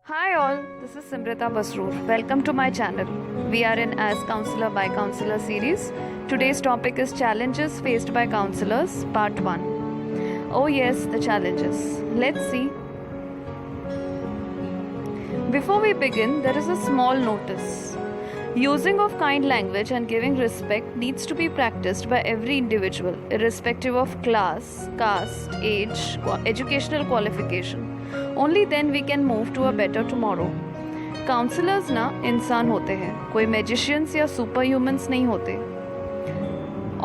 Hi all, this is Simrita Basroor. Welcome to my channel. We are in As Counselor by Counselor series. Today's topic is Challenges Faced by Counselors, Part 1. Oh yes, the challenges. Let's see. Before we begin, there is a small notice. Using of kind language and giving respect needs to be practiced by every individual, irrespective of class, caste, age, educational qualification. Only then we can move to a better tomorrow. Counsellors ना इंसान होते हैं, कोई magicians या super humans नहीं होते.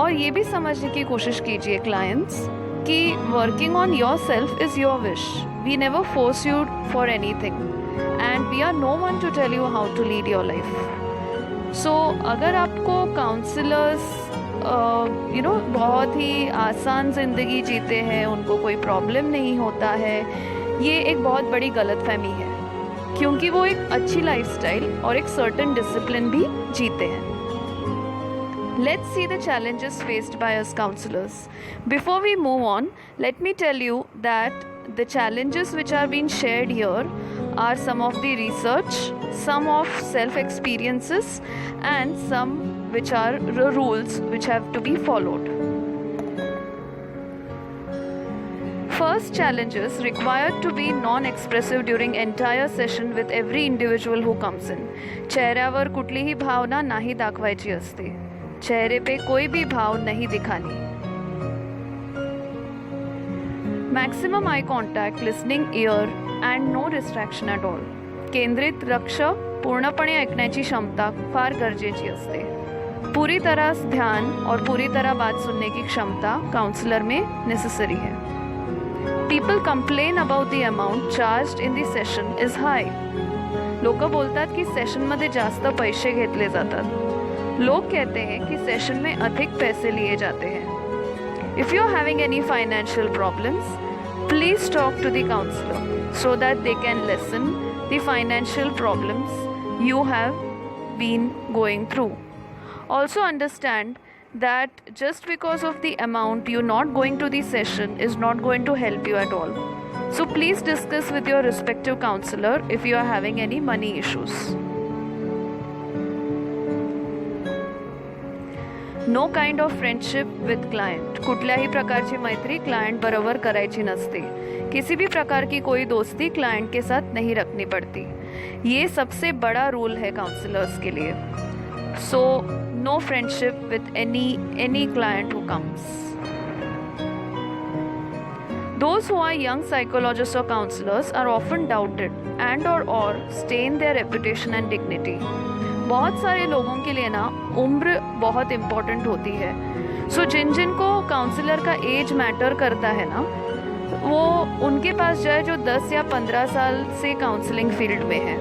और ये भी समझने की कोशिश कीजिए क्लाइंट्स कि working on yourself is your wish. We never force you for anything and we are no one to tell you how to lead your life. So अगर आपको काउंसलर्स बहुत ही आसान ज़िंदगी जीते हैं, उनको कोई प्रॉब्लम नहीं होता है, ये एक बहुत बड़ी गलतफहमी है, क्योंकि वो एक अच्छी लाइफस्टाइल और एक सर्टेन डिसिप्लिन भी जीते हैं. Let's see the challenges faced by us counselors. Before we move on, let me tell you that the challenges which are being shared here are some of the research, some of self-experiences, and some which are the rules which have to be followed. First, challenges required to be non-expressive during entire session with every individual who comes in. चेहऱ्यावर कुठलीही भावना नाही दाखवायची असते. चेहरे पे कोई भी भाव नहीं दिखानी. Maximum eye contact, listening ear and no distraction at all. केंद्रित लक्ष, पूर्णपणे ऐकण्याची क्षमता फार गरजेची असते. पूरी तरह ध्यान और पूरी तरह बात सुनने की क्षमता काउंसलर में नेसेसरी है. People complain about the amount charged in the session is high. लोक बोलतात की सेशनमध्ये जास्त पैसे घेतले जातात. लोग कहते हैं कि सेशन में अधिक पैसे लिए जाते हैं. If you are having any financial problems, please talk to the counselor so that they can lessen the financial problems you have been going through. Also understand that just because of the amount you're not going to the session is not going to help you at all. So please discuss with your respective counselor if you are having any money issues. No kind of friendship with client. कुठल्याही प्रकारची मैत्री client बरोबर करायची नसते. किसी भी प्रकार की कोई दोस्ती क्लाइंट के साथ नहीं रखनी पड़ती. ये सबसे बड़ा रूल है काउंसलर्स के लिए. So no friendship with any client who comes. Those who are young psychologists or counselors are often doubted and or stain their reputation and dignity. बहुत सारे लोगों के लिए ना उम्र बहुत इम्पोर्टेंट होती है. सो जिनको काउंसलर का एज मैटर करता है ना, वो उनके पास जाए जो 10 या 15 साल से काउंसलिंग फील्ड में है.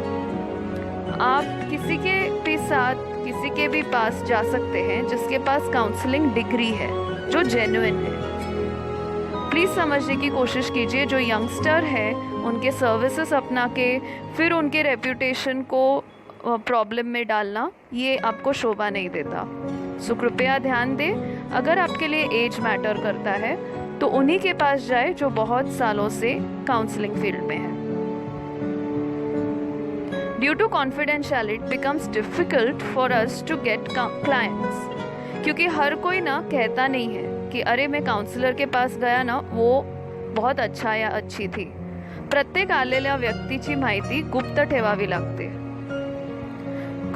आप किसी के भी साथ किसी के भी पास जा सकते हैं जिसके पास काउंसलिंग डिग्री है, जो जेन्युइन है. प्लीज़ समझने की कोशिश कीजिए. जो यंगस्टर है उनके सर्विसेज अपना के फिर उनके रेप्यूटेशन को प्रॉब्लम में डालना, ये आपको शोभा नहीं देता. सो कृपया ध्यान दें, अगर आपके लिए एज मैटर करता है तो उन्हीं के पास जाए जो बहुत सालों से काउंसलिंग फील्ड में है. Due to confidentiality, it becomes difficult for us to get clients. क्योंकि हर कोई ना कहता नहीं है कि अरे मैं काउंसलर के पास गया ना, वो बहुत अच्छा या अच्छी थी. प्रत्येक आलेल्या व्यक्तीची माहिती गुप्त ठेवावी लागते.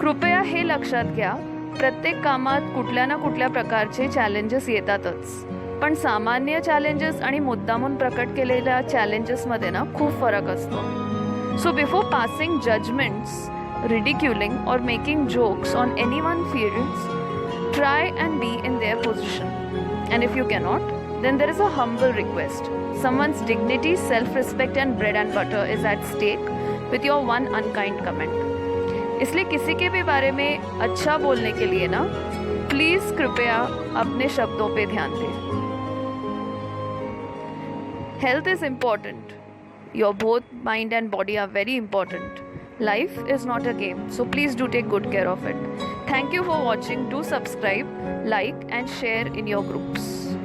कृपया हे लक्षात घ्या, प्रत्येक कामात कुठल्या ना कुठल्या प्रकारचे चॅलेंजेस येतातच. पण सामान्य चॅलेंजेस आणि मुद्दामून प्रकट केलेल्या चॅलेंजेसमध्ये ना खूप फरक असतो. So before passing judgments, ridiculing or making jokes on anyone's fields, try and be in their position. And if you cannot, then there is a humble request. Someone's dignity, self-respect and bread and butter is at stake with your one unkind comment. इसलिए किसी के भी बारे में अच्छा बोलने के लिए ना प्लीज़ कृपया अपने शब्दों पे ध्यान दें. Health is important. Your both mind and body are very important. Life is not a game, so please do take good care of it. Thank you for watching. Do subscribe, like and share in your groups.